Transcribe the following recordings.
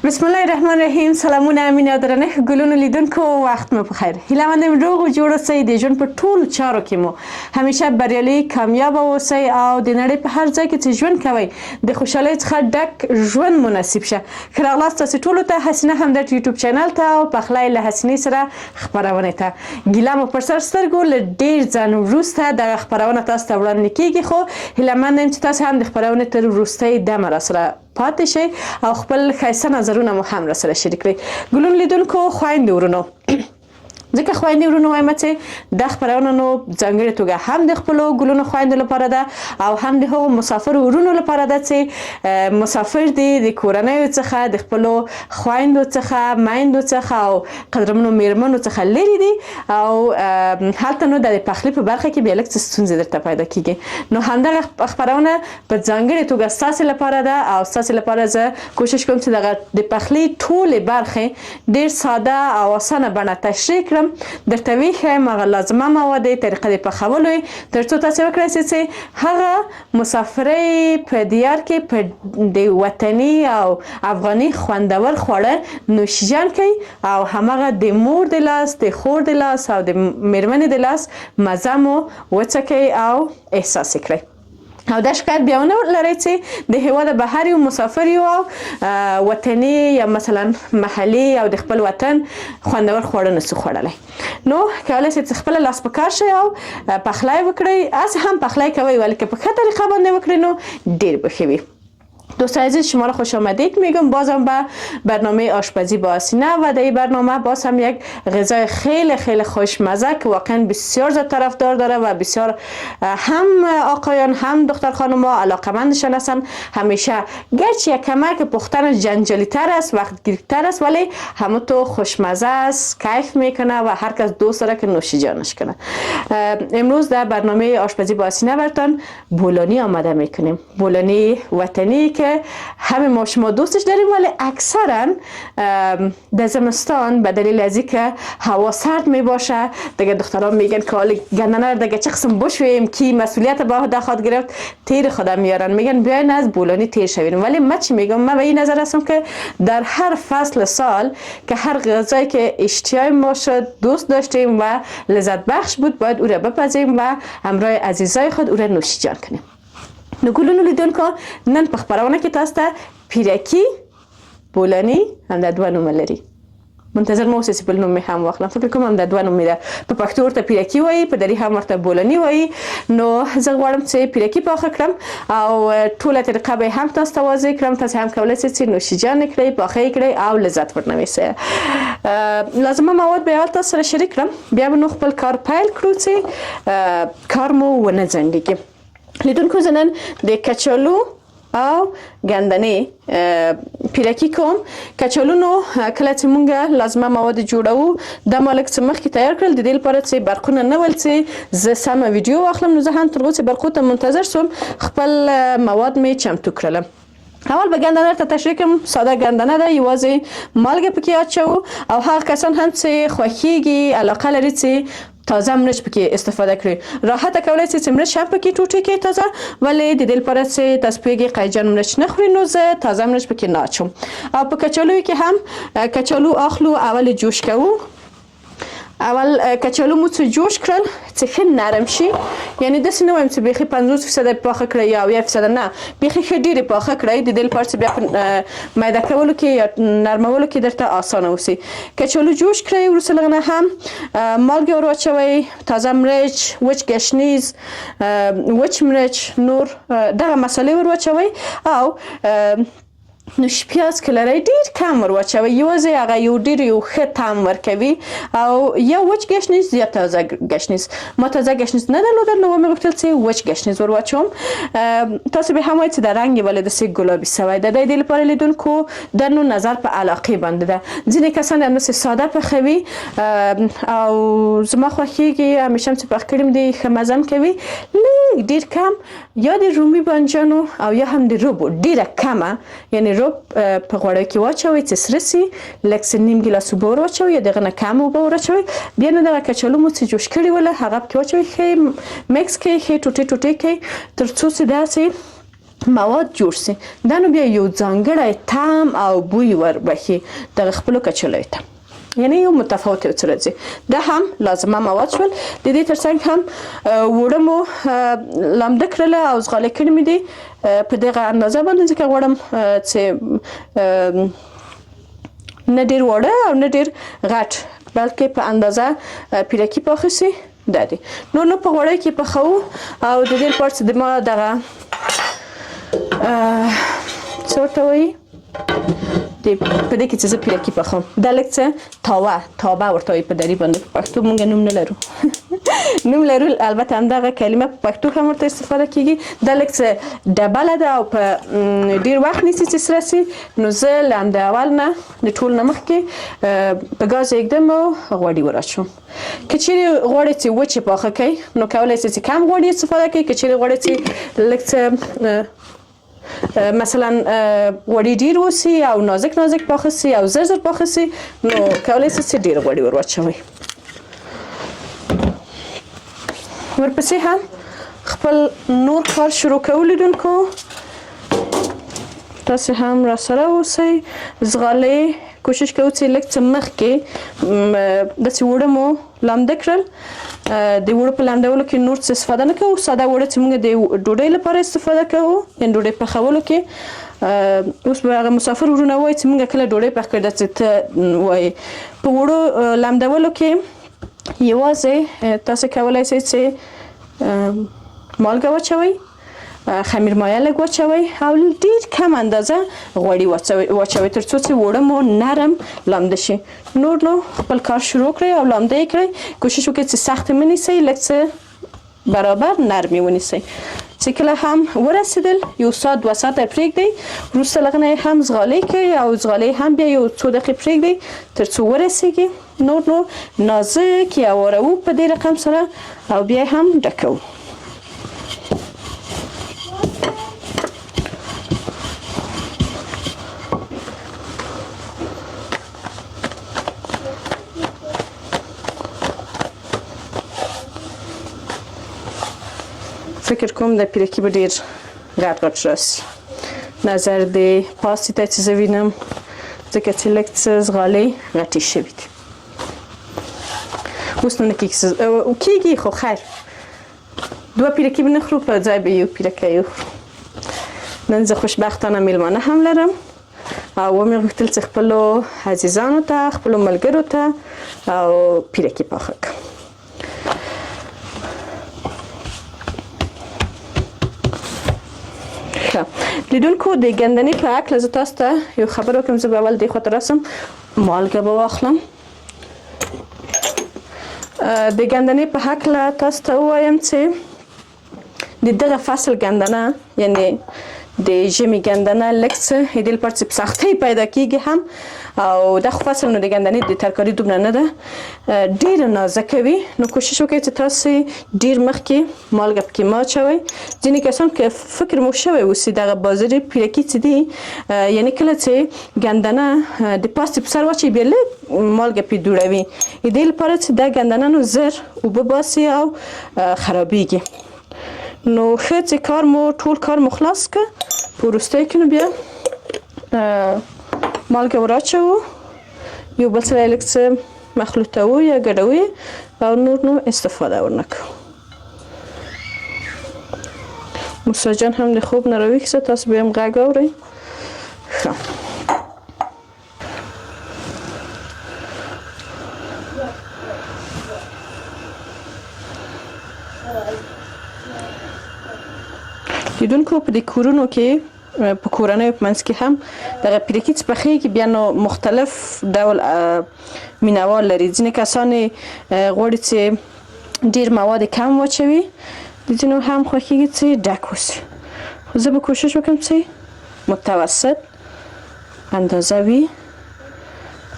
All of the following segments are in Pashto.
بسم الله الرحمن الرحیم. سلامونه مینه درنه ګلونو لیدونکو، وخت مو بخیر. هیله مندم روغ او جوړ اوسئ. د ژوند په ټولو چارو کې مو همیشه بریالي کامیاب اوسئ او د نړۍ په هر ځای کې چې ژوند کوئ د خوشحالۍ څخه ډک ژوند مناسب شه. ښه راغلاست تاسو ټولو ته حسینه همدرد یوټیوب چینل ته او پخلی له حسینې سره خپرونه ته. ګیله مو پر سر سترګو له ډېر ځنډ وروسته دغه خپرونه تاسو ته وړاندې کیږي، خو هیله مند یم چې تاسو هم د خپرونې تر وروستۍ دمه راسره پاتې شئ او خپل ښایسته نظرونه مو هم راسره شریک کړئ. ګلونو لیدونکو، خویندې ورونو، ځکه خویندې ورونو وایم چې دا خپرونه نو ځانګړې توګه هم د خپلو ګلونو خویندو لپاره ده او هم د هغو مسافرو ورونو لپاره ده چې مسافر دي د کورنیو څخه، د خپلو خویندو څخه، میندو څخه او قدرمنو مېرمنو څخه لرې دي او هلته نو د پخلی په برخه کې بیا لږ څه ستونزې درته پیدا کېږي. نو همدغه خپرونه په ځانګړې توګه ستاسې لپاره ده او ستاسې لپاره زه کوشش کوم چې دغه د پخلی ټولې برخې ډېر ساده او اسانه بڼه تشریح کړم، درته وښیم هغه لازمه مواد یې، طریقه د پخولو یې، تر څو تاسې وکړئ چې هغه مسافرۍ په دیار کې په د وطني او افغاني خوندور خواړه نوشیجان کړئ او هماغه د مور د لاس، د خور د لاس او د مېرمنې د لاس مزه مو وڅکئ او احساس یې کړئ. او دا شکایت بیا ونه لرئ چې د هېواد بهر یو مسافر یو او وطني یا مثلا محلي او د خپل وطن خوندور خواړه نسو خوړلی. نو کولی شئ چې خپله لاس په کار شئ او پخلی وکړئ. هسې هم پخلی کوئ ولی که په ښه طریقه باندې وکړئ نو ډېر به ښه وي. دوستان عزیز، شما را خوش آمدید میگم بازم به برنامه آشپزی با حسینه و در این برنامه باز هم یک غذای خیلی خیلی خوشمزه که واقعا بسیار زیاد طرفدار داره و بسیار هم آقایان هم دختر خانم ها علاقمندشان هستن. همیشه گرچه یک کمک پختن جنجالی تر است، وقت گیرتر است، ولی همه تو خوشمزه است، کیف میکنه و هر کس دوست داره که نوشی جانش کنه. امروز در برنامه آشپزی با حسینه براتون بولانی آماده میکنیم. بولانی وطنی که همه ما شما دوستش داریم، ولی اکثرا در زمستان به دلیل از اینکه هوا سرد می باشه دیگه دختران میگن که حالا گندنه دیگه چه قسم بشویم کی مسئولیت به عهده خود گرفت، تیر خودم میارن میگن بیاین از بولانی تیر شویم. ولی من چی میگم، من به این نظر هستم که در هر فصل سال که هر غذایی که اشتیاق ما شد دوست داشتیم و لذت بخش بود باید او را بپزیم و همراه عزیزای خود او را نوشیجان کنیم. نو ګلونو لیدونکو، نن په خپرونه کې تاسو ته پیرکي، بولانی هم د دوه نومه لري. منتظر مو اوسئ چې بل نوم مې هم واخلم. فکر کوم هم د دوه نوم ده، په پښتو ورته پیرکي وایي، په دري هم ورته بولانی وایي. نو زه غواړم چې پیرکي پاخه کړم او ټوله طریقه به هم تاسو ته واضح کړم. تاسو هم کولی شئ چې نوشیجان کړئ، پاخه کړئ او لذت ورنه ویسئ. لازمه مواد به اول تاسو سره شریک کړم، بیا به نو خپل کار پیل کړو چې کار مو ونه ځنډیږي. لیدونکو، زه نن د کچالو او ګندنې پیرکي کوم. کچالو نو کله چې مونږ لازمه مواد جوړوو دا ما لږ څه مخکې تیار کړل د دې لپاره چې برقونه نه ول چې زه سمه ویډیو واخلم. نو زه هم تر اوسه برقو ته منتظر شوم، خپل مواد مې چمتو کړلم. اول به ګندنه ته تشریح کوم. ساده ګندنه ده، یوازې مالګه پکې اچوو او هغه کسان هم چې خوښیږي علاقه لري چې تازه مرچ پکې استفاده کړئ، راحته کولی شئ چې مرچ هم پکې ټوټې کړئ تازه، ولی د دې لپاره چې تاسو پوهیږئ قیجان مرچ نه خوري نو زه تازه مرچ پکې نه اچوم. او په کچالوی کې هم کچالو اخلو، اول جوش کوو. اول کچالو مو څه جوش کړل چې ښه نرم شي، یعنی داسې نه وایم چې بیخي 50% پاخه کړئ یا 1%، نه، بیخي ښه ډېرې پاخه کړئ د دې لپاره چې بیا په میده کولو کې یا نرمولو کې درته اسانه اوسي. کچالو جوش کړئ، وروسته له هغه نه هم مالګه ور واچوئ، تازه مرچ، وچ ګشنیز، وچ مرچ، نور دغه مسالې ور واچوئ او نوش پیاز که لرئ ډېر کم ور واچوئ، یوازې هغه یو ډېر یو ښه طعم ورکوي. او یا وچ ګشنیز یا تازه ګشنیز. ما تازه ګشنیز نه درلودل نو مې غوښتل چې وچ ګشنیز ور واچوم. تاسو به هم وایئ چې د رنګ یې ولې داسې ګلابي سوی ده. د دې لپاره لیدونکو د نو نظر په علاقې باندې ده. ځینې کسان همداسې ساده پخوي او زما خوښیږي، همیشه هم چې پخ کړیم دي ښه مزه هم کوي. لږ ډېر کم یا د رومي بانجانو او یا هم د روبو ډېره کمه، یعنی روب په غوړیو کې واچوئ چې سره سي، لږ څه نیم ګیلاس اوبه ور واچوئ یا د هغه نه کم اوبه ور واچوئ. بیا نو دغه کچالو مو چې جوش کړي وله هغه پکې واچوئ، ښه میکس کړئ، ښه ټوټې ټوټې کړئ تر څو چې داسې مواد جوړ سي دا نو بیا یو ځانګړی طعم او بوی وربخي دغه خپلو کچالیو ته یعنی یو متفاوت یو څه راځي دا هم لازمه مواد شول د دې ترڅنګ هم اوړه مو لامده کړله او ځغالې کړي مې دي په دغه اندازه باندې ځکه غواړم چې نه ډېر واړه او نه ډېر غټ بلکې په اندازه پیرکي پاخه سي دا دی نور نو په غوړی کې پخوو او د دې لپاره چې د ما دغه څه ورته وایي په دې کې چې زه پیرکي پخوم دا لږ څه تاوه ورته وایي په دري باندې په پښتو مونږ نوم نه لرو نوم لرو البته همدغه کلمه په پښتو هم ورته استفاده کیږي دا لږ څه ډبله ده او په ډېر وخت نیسي چې سره سي نو زه له همد اول نه د ټول نه مخکې په ګاز ایږدم او غوړي ور اچوم که چیرې غواړئ چې وچې پاخه کوئ نو کولی شئ چې کم غوړي استفاده کوئ که چیرې غواړئ چې لږ څه مثلا غوړي ډیر وسی او نازک پاخه سي او زر پاخه سي نو کولی شئ چې ډیر غوړي ور واچوئ ورپسې هم خپل نور کار شروع کوو لیدونکو تاسو هم را سره اوسئ ځغالې کوشش کوو چې لږ څه مخکې داسې اوړه مو لامده کړل د اوړو په لامدولو کې نور څه استفاده نه کوو ساده اوړه چې موږ د ډوډۍ لپاره استفاده کوو یعنې ډوډۍ پخولو کې اوس به هغه مسافر ورونه وایي چې موږ کله ډوډۍ پخ کړې ده چې ته وایې په اوړو لامدولو کې یوازې تاسو کولی شئ چې مالګه واچوئ خمیر مایه لږ واچوئ او ډېر کم اندازه غوړي واچوئ تر څو چې اوړه مو نرم لامده شي نور نو خپل کار شروع کړئ او لامده یې کړئ کوشش وکړئ چې سخت مه نیسئ لږ څه برابر نرم یې ونیسئ چې کله هم ورسېدل 1 ساعت 2 ساعته پرېږدئ وروسته له هغه نه هم ځغالې کوئ او ځغالې هم بیا یو څو دقیقې پرېږدئ تر څو ورسېږي نور نو نازک یې هواروو په دې رقم سره او بیا هم ډکوو فکر کوم د پیرکي به ډېر غټ راسي نظر د پاستې ته چې زه وینم ځکه چې لږ څه ځغالې غټې شوي دي اوس نو نه کیږي خو خیر 2 پیرکي به نه خورو په ځای به یو پیرکی وخورو نن زه خوشبختانه میلمانه هم لرم او ومې غوښتل چې خپلو عزیزانو ته خپلو ملګرو ته او پیرکي پاخه کړم لیدونکو د ګندنې په هکله زه تاسو ته یو خبر وکړم زه به اول دې خواته راسم مالګه به واخلم د ګندنې په هکله تاسو ته ووایم چې د دغه فصل ګندنه یعنې د ژمي ګندنه لږ څه د دې لپاره چې په سختۍ پیدا کیږي هم او دا خو فصل نو د ګندنې د ترکاري دومره نه ده ډېره نازکه وي نو کوشش وکړئ چې تاسو ډېر مخکې مالګه پکې مه اچوئ ځینې کسان که فکر مو شوی اوسي دغه بازاري پیرکي چې دي یعنې کله چې ګندنه د پاستې په سر واچوي بیا لږ مالګه پرې دوړوي د دې لپاره چې دا ګندنه نو زر اوبه باسي او خرابیږي نو ښه چې ټول کار مو خلاص که په وروستیو کې نو بیا مالګه ور اچوو یو بل سره یې لږ څه مخلوطوو یا ګډوو او نور نو استفاده ورنه کوو موسی جان هم د خوب نه راویښ شه تاسو به هم غږ اورئ ښه لیدونکو په دې کورونو کې په کورنیو په منځ کې هم دغه پیرکي چې پخیږي بیا نو مختلف ډول مینوال لري ځینې کسان غواړي چې ډېر مواد کم واچوي د ځینو هم خوښیږي چې ډک اوسي خو زه به کوشش وکړم چې متوسط اندازه وي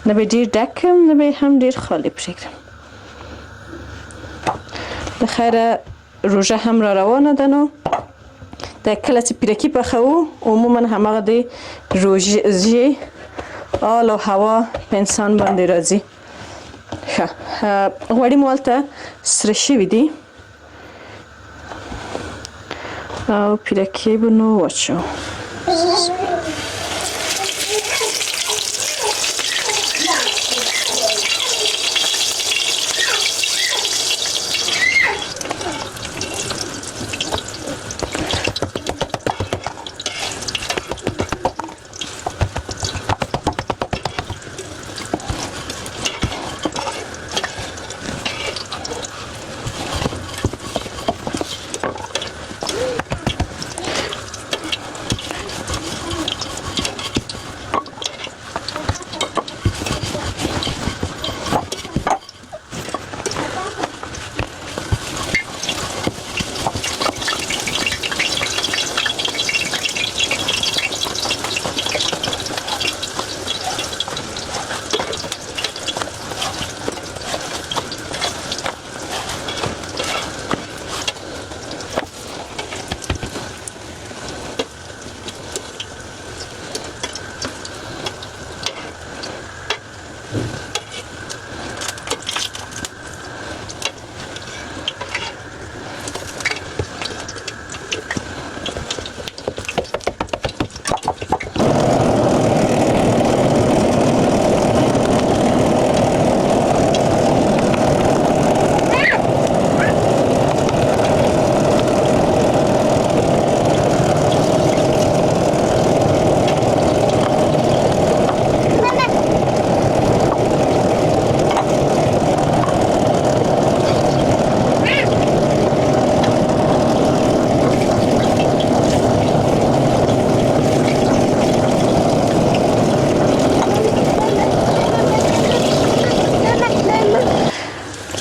نه به ډېر ډک کړم نه به هم ډېر خالي پرېږدم د خیره روژه هم را روانه ده نو د کله چې پیرکي پخوو عموما هماغه د روژې آل او هوا په انسان باندې راځي ښه غوړي مو هلته سره شوي دي او پیرکي به نو واچو.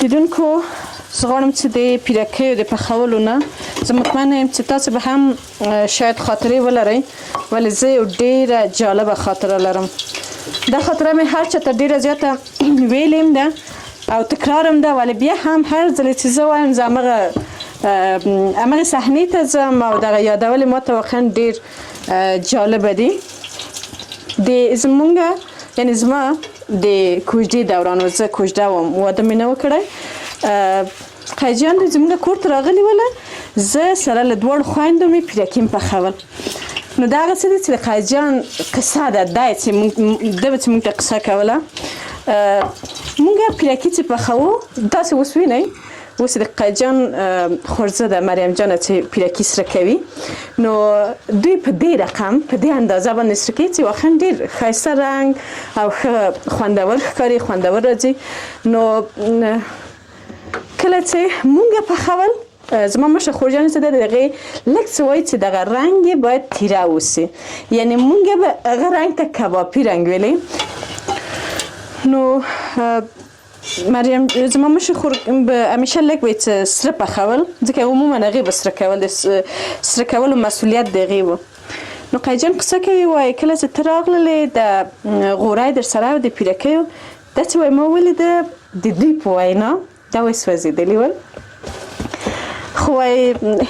لیدونکو زه غواړم چې د پیرکیو د پخولو نه زه مطمئنه یم چې تاسو به هم شاید خاطرې ولرئ ولې زه یو ډېره جالبه خاطره لرم. دا خاطره مې هر چاته ډېره زیاته ویلې ده او تکرارم ده ولې بیا هم هر ځلې چې زه وایم زه همغې صحنې ته ځم او دغه یادول یې ماته واقعا ډېر جالبه دي. زمونږ یعنې زما د کوژدې دوران و زه کوژده وم واده مې نه و کړی قیجیان د زمونږ کور ته راغلي وله زه سره له دواړو خویندو مې پیرکي پخول نو دا هغه څه دي چې د قیجیان قصه ده دا یې چې ده به چې مونږ ته قصه کوله مونږ پیرکي چې پخوو داسې اوس وینئ اوس د قیجیان خورزه ده مریم جانه چې پیرکي سره کوي نو دوی په دې رقم په دې اندازه باندې سره کوي چې واقعا ډېر ښایسته رنګ او ښه خوندور ښکاري خوندور راځي نو کله چې مونږ پخول زما مشر خورجانې څه ده د هغې لږ څه وایي چې دغه رنګ یې باید تیره اوسي یعنې مونږ به هغه رنګ ته کبابي رنګ ویلی نو مریم زما مشر خور به همیشه لږ وایي چې سره پخول ځکه عموما هغې به سره کول د سره کولو مسؤلیت د هغې و نو قیجان قصه کوي وایي کله چې ته راغللې د غوری در سره او د پیرکیو دا چې وایي ما ولیده د دوی په وینا دا وایي سوځېدلي ول خو وایي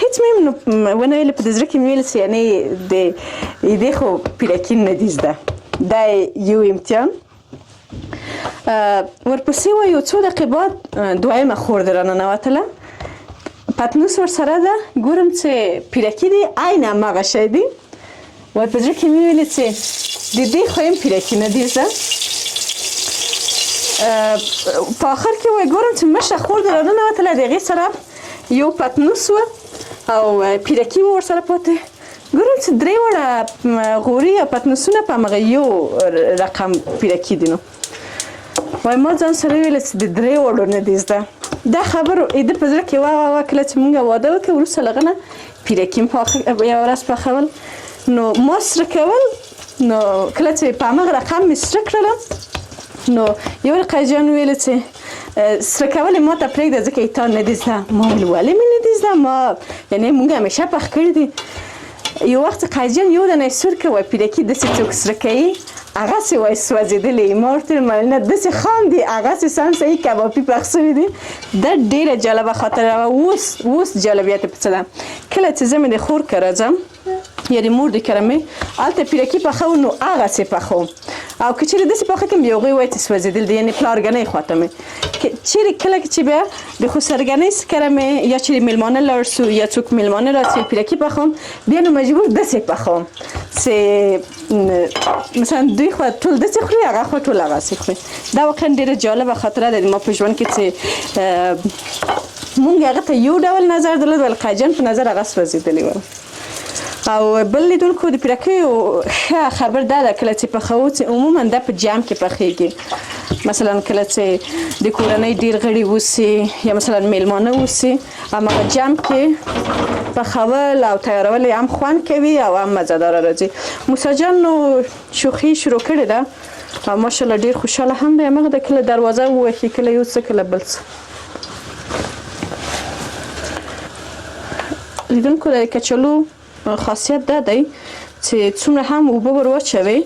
هېڅ مې ونه ویلې په د زړه کې مې ویل چې یعنې د دې خو پیرکي نه دي زده دا یو امتحان ورپسې وایي یو څو دقیقې بعد دویمه خور د راننوتله پتنوس ورسره ده ګورم چې پیرکي دي عین هماغه شی دي وایي په زړه کې مې ویلې چې د دې خو یم پیرکي نه دي زده په آخر کې وایي ګورم چې مشره خور د راننوتله د هغې سره یو پتنوس و او پیرکي و ورسره پاتې ګورم چې درې واړه غوري او پتنوسونه په همغه یو رقم پیرکي دي نو وایي ما ځان سره ویله چې د درې واړو نه دي زده دا خبر ده په زړه کې وه کله چې مونږ واده وکړو وروسته له هغه نه پیرکي یوه ورځ پخول نو ما سره کول نو کله چې په همغه رقم مې سره کړله نو یو قیجیان ویله چې سره کول یې ما ته پرېږده ځکه یې تا نه دي زده ما ویل ولې مې نه دي زده ما یعنې مونږ همیشه پخ کړي دي یو وخت قیجیان یو دانه یې سور کړه وایي پیرکي داسې څوک سره کوي هغسې وایي سوځېدلی ما ورته ویل نه داسې خام دي هغسې سم صحیح کبابي پخ شوي دي دا ډېره جالبه خاطره وه اوس جالبیت یې په څه ده کله چې زه مې د خور کره ځم یعنې مور د کره مې هلته پیرکي پخوو نو هغسې پخوم او که چیرې داسې پاخه کړم بیا هغوی وایي چې سوځېدل دي یعنې پلارګنۍ خواته مې چیرې کله چې بیا د خسرګنۍ سکره مې یا چیرې میلمانه لاړ سو یا څوک میلمانه راځي پیرکي پخوم بیا نو مجبور داسې پخوم چې مثلا دوی خو ټول داسې خوري هغه خو ټول هغسې خوري دا واقعا ډېره جالبه خاطره ده ما په ژوند کې چې مونږ هغه ته یو ډول نظر درلود ولی قیجن په نظر هغه سوځېدلي ول او بل لیدونکو د پیرکیو ښه خبر دا ده کله چې پخوو چې عموما دا په جمع کې پخیږي مثلا کله چې د کورنۍ ډېر غړي اوسي یا مثلا میلمانه اوسي هماغه جمع کې پخول او تیارول هم خوند کوي او هم مزهداره راځي موسی جان نو شوخي شروع کړې ده او ماشاءالله ډېر خوشحاله هم دی هماغه د کله دروازه ووهي کله یو څه کله بل څه لیدونکو د کچالو خاصیت دا دی چې څومره هم اوبه ور واچوئ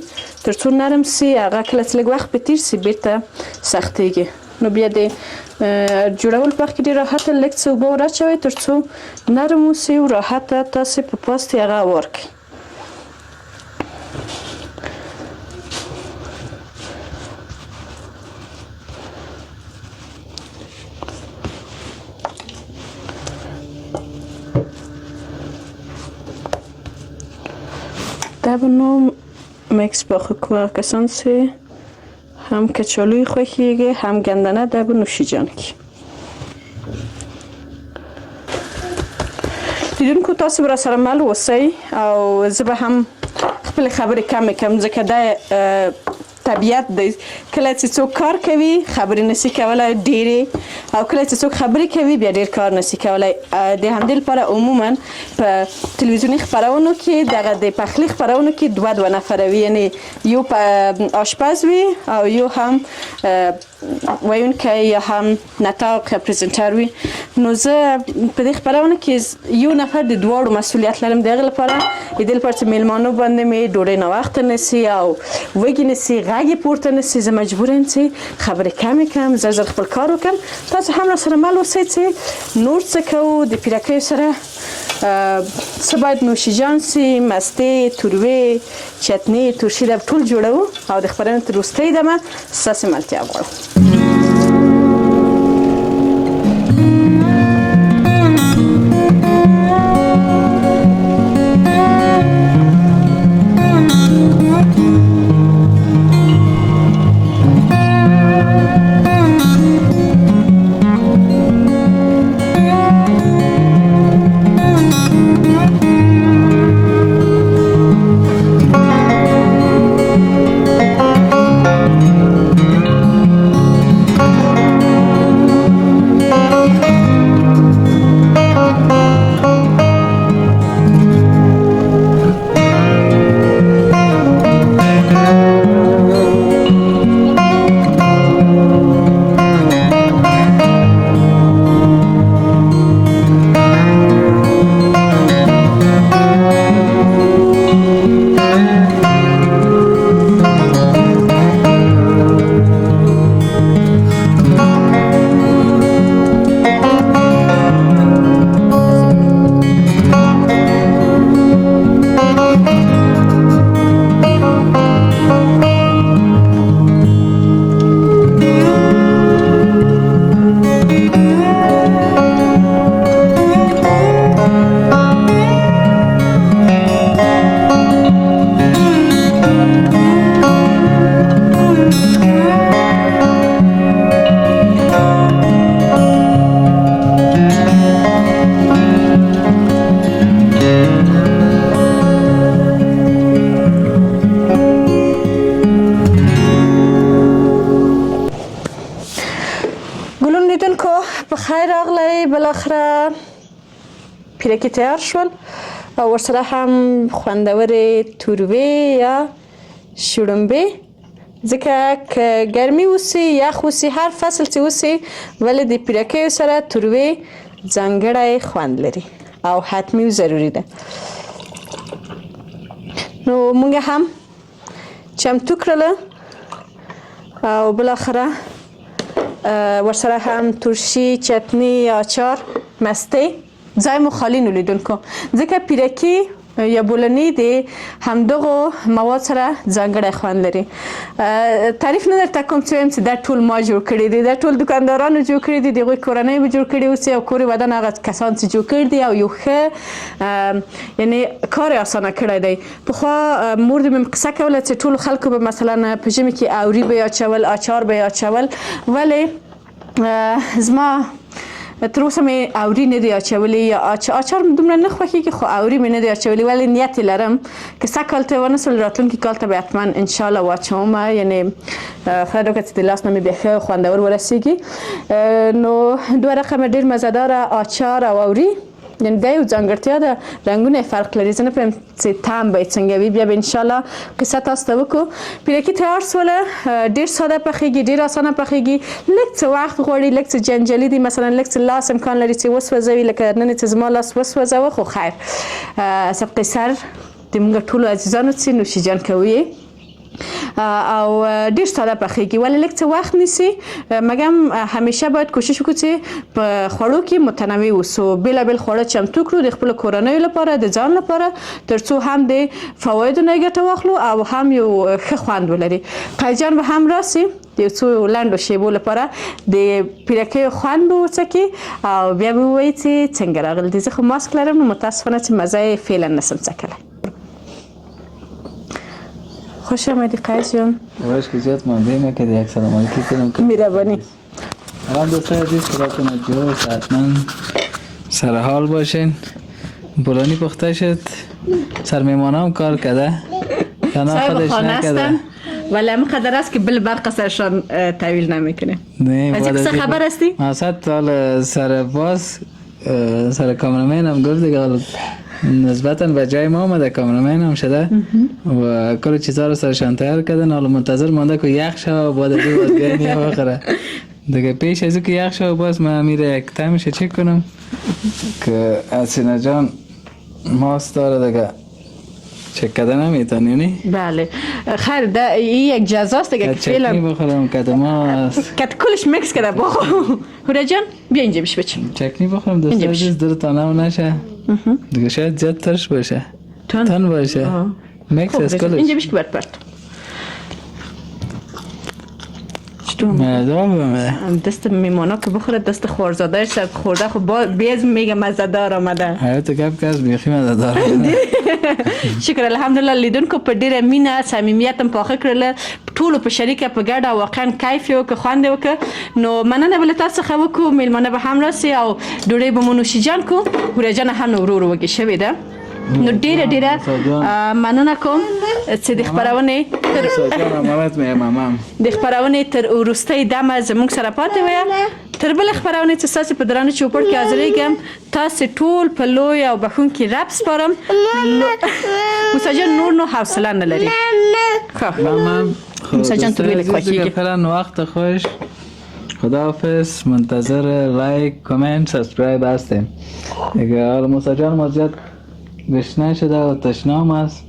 تر څو نرم سي هغه کله چې لږ وخت په تېر سي بیرته سختېږي نو بیا د جوړول په وخت کې ډېر راحته لږ څه اوبه ور اچوئ تر څو نرم اوسي او راحته تاسې په پاست یې هغه هوار کړئ دا به نو مکس پاخه کوه کسان سه هم کچالوی خوښیږي هم گندنه دا به نوشیجان کی لیدونکو تاسو به را سره مل اوسئ او زه به هم خپلې خبرې کمې کړم ځکه دا طبیعت دی کله چې څوک کار کوي خبرې نشي کولی ډېرې او کله چې څوک خبرې کوي بیا ډېر کار نشي کولی د همدې لپاره عموما په تلویزیوني خپرونو کې دغه د پخلي خپرونو کې دوه نفره وي یعنې یو آشپز وي او یو هم ویونکی یا هم نطاق پریزنټر وي نو زه په دې خپرونه کې یو نفر د دواړو مسؤلیت لرم د هغې لپاره د دې لپاره چې میلمانو باندې مې ډوډۍ ناوخته نسي او وږي نسي غږ یې پورته نسي زه مجبوره یم چې خبرې کمې کړم زر زر خپل کار وکړم تاسو هم راسره مل اوسئ چې نور څه کوو د پیرکیو سره څه باید نوشیجان سي مستې تروې چتنې ترشي دا ټول جوړوو او د خپرونې تر وروستۍ دمه ستاسې ملتیا غواړم بالاخره پیرکي تیار شول او ورسره هم خوندورې توروې یا شړومبې ځکه که ګرمي اوسي یخ اوسي هر فصل چې اوسي ولې د پیرکیو سره توروې ځانګړی خوند لري او حتمي و ضروري ده نو مونږ هم چمتو کړله او بالاخره ورسره هم ترشي چتني اچار مستې ځای مو خالی نو لیدونکو ځکه پیرکي یا بولانی د همدغو مواد سره ځانګړی خوند لري. تعریف نه درته کوم چې وایم چې دا ټول ما جوړ کړي دي، دا ټول دکاندارانو جوړ کړي دي، د هغوی کورنۍ به جوړ کړي اوسي او کور ودان هغه کسان چې جوړ کړي دي او یو ښه یعنې کار یې اسانه کړی دی. پخوا مور د مې قصه کوله چې ټولو خلکو به مثلا په ژمي کې اوري به یې اچول، اچار به یې اچول، ولې زما تر اوسه مې اوري نه دی اچولی یا اچار مې دومره نه خوښېږي خو اوري مې نه دی اچولی، ولې نیت یې لرم که سږ کال ته ونه سول راتلونکي کال ته به حتما انشاءالله واچوم، یعنې خدای وکړه چې د لاس نه مې بیا ښه خوندور ورسېږي. نو دوه رقمه ډېر مزهداره اچار او اوري، یعنې دا یو ځانګړتیا ده، رنګونه یې فرق لري. زه نه پوهیم چې طعم به یې څنګه وي، بیا به انشاءالله قصه تاسو ته وکړو. پیرکي تیار سوله، ډېر ساده پخیږي، ډېر اسانه پخیږي، لږ څه وخت غواړي، لږ څه جنجالي دي، مثلا لږ څه لاس امکان لري چې وسوځوي، لکه نن چې زما لاس وسوځوه، خو خیر سبقې سر د موږ ټولو عزیزانو چې نوشیجان کوي او ډېر ساده پخیږي، ولې لږ څه وخت نیسي، مګم همیشه باید کوشش وکړو چې په خوړو کې متنوع اوسو، بېلابېل خواړه چمتو کړو د خپلو کورنیو لپاره، د ځان لپاره، تر څو هم د فوایدو نه ګټه واخلو او هم یو ښه خوند ولري. قیجان به هم راسي د یو څو لنډو شیبو لپاره د پیرکیو خوند به وڅکي او بیا به ووایي چې څنګه راغلی دي. زه خو ماسک لرم نو متاسفانه چې مزه یې فعلا نسم څکلی. خوش آمدی قیس جان. باش که زیاد مانده نکردی، یک سلام علیکی کنم که میربانی. الان دوستان عزیز خداتون جوست، حتما سر حال باشین. بولانی پخته شد، سر میمانم کار کرده تنها خودش نکرده، ولی همه قدر است که بل برق سرشان طویل نمیکنه. نه از یک خبر هستی؟ مقصد تا سر باز سر کامرمین هم گفت دیگه نسبتا به جای ما آمده، کامرمین هم شده و کل چیزها رو سرشان تیار کردن، حالا منتظر مانده که یخ شد و بعد از این باز بیاینی و بخوره دیگه. پیش از که یخ شد باز من میره یک تایمش چک کنم که حسینه جان ماست داره دیگه چک کده نمیتونی نی؟ بله خیر این یک جزاست دیگه که فعلا چکنی بخورم کده ماست کت کلش مکس کده بخور. هوره جان بیا اینجا بیش بچم چکنی بخورم دوست عزیز دل تانم نشه دیگه، شاید زیاد ترش باشه، تن باشه، مکس از کلش. اینجا بیش که برد پرد دست میمانا که بخوره، دست خوارزاده شد خورده خب بیز میگه مزدار آمده. حیات گپ که از بیخی مزدار آمده. شکر الحمدلله. لیدونکو په ډیره مینه صمیمیت هم پاخه کړل، ټولو په شریکه په ګډه واقعا کیف یې وکړ، خوند یې وکړ. نو مننه به له تاسو څخه وکړو، میلمانه به هم راسي او ډوډۍ به مو نوشیجان کړو. هوره جان هم نو ورو ورو وږې شوې ده. نو ډیره مننه کوم چې د خپرونې تر وروستۍ دمه زموږ سره پاتې وایه. تر بلې خپرونې چې ستاسې په درانه چوپړ کې حاضرېږم، تاسې ټول په لوی او بښونکي رب سپارم. موسی جان نور نو حوصله نه لري. موسی جان تر ویلې خوښېږي. فعلا وقت خوش، خداحافظ، منتظر لایک، کامنت، سابسکرایب هستیم دیگه. حالا موسی جان ما زیاد گشنه شده و تشنام است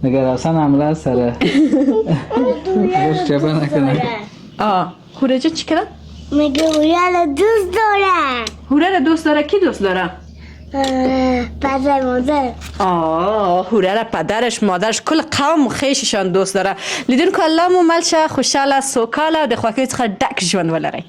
دیگه، راسن عمله سره روش چپه نکنه. هوره جان چی کرد؟ میگه هوره رو دوست داره. هوره رو دوست داره؟ کی دوست داره؟ پدر مادر. هوره رو پدرش مادرش کل قوم خیششان دوست داره. لیدونکو الله مو ملشه خوشحاله سوکاله د خوښۍ څخه ډک ژوند ولرئ.